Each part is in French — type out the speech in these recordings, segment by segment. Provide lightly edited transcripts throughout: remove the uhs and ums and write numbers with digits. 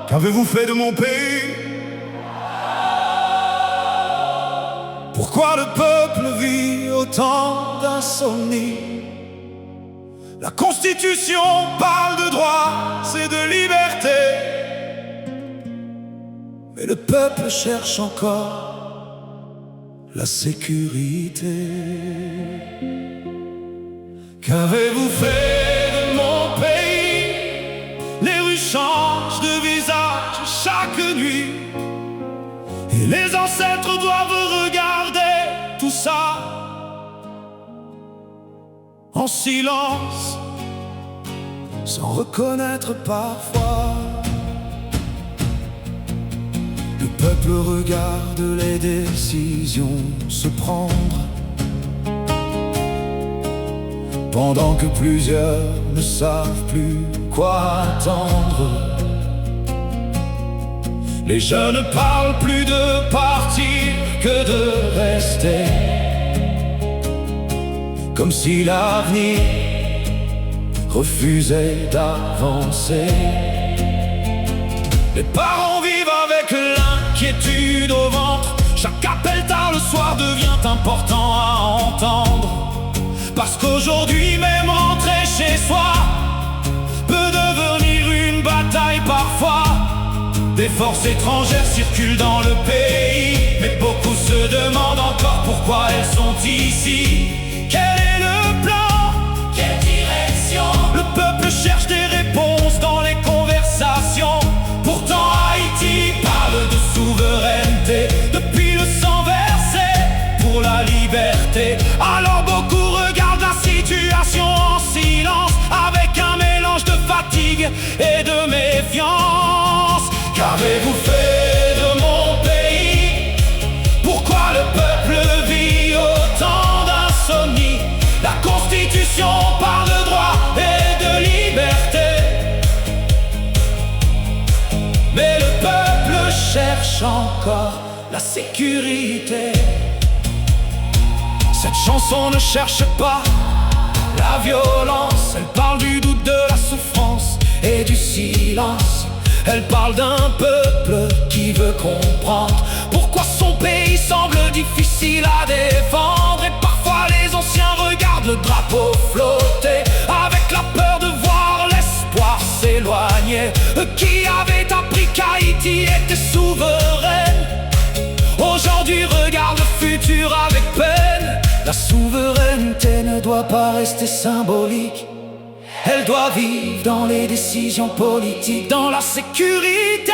Qu'avez-vous fait de mon pays? Pourquoi le peuple vit autant d'insomnie? La Constitution parle de droits et de liberté, mais le peuple cherche encore la sécurité. Qu'avez-vous fait de mon pays? Les rues changent de visage chaque nuit, et les ancêtres doivent regarder tout ça en silence, sans reconnaître parfois. Le peuple regarde les décisions se prendre, pendant que plusieurs ne savent plus quoi attendre. Les jeunes parlent plus de partir que de rester, comme si l'avenir refusait d'avancer. Les parents vivent avec l'inquiétude au ventre. Chaque appel tard le soir devient important à entendre, parce qu'aujourd'hui même rentrer chez soi peut devenir une bataille parfois. Des forces étrangères circulent dans le pays, mais beaucoup se demandent encore pourquoi elles sont ici. Quel est le plan? Quelle direction? Le peuple cherche des réponses dans les conversations. Pourtant Haïti parle de souveraineté, depuis le sang versé pour la liberté. Alors beaucoup regardent la situation en silence, avec un mélange de fatigue et de méfiance. Qu'avez-vous fait de mon pays? Pourquoi le peuple vit autant d'insomnie? La Constitution parle de droit et de liberté, mais le peuple cherche encore la sécurité. Cette chanson ne cherche pas la violence, elle parle du doute, de la souffrance et du silence. Elle parle d'un peuple qui veut comprendre pourquoi son pays semble difficile à défendre. Et parfois les anciens regardent le drapeau flotter, avec la peur de voir l'espoir s'éloigner. Eux qui avaient appris qu'Haïti était souveraine, aujourd'hui regardent le futur avec peine. La souveraineté ne doit pas rester symbolique, elle doit vivre dans les décisions politiques, dans la sécurité,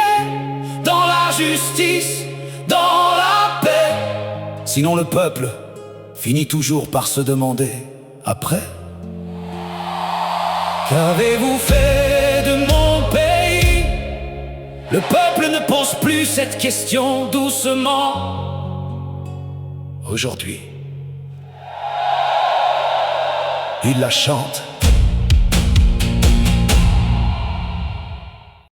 dans la justice, dans la paix. Sinon le peuple finit toujours par se demander après. Qu'avez-vous fait de mon pays? Le peuple ne pose plus cette question doucement. Aujourd'hui, il la chante.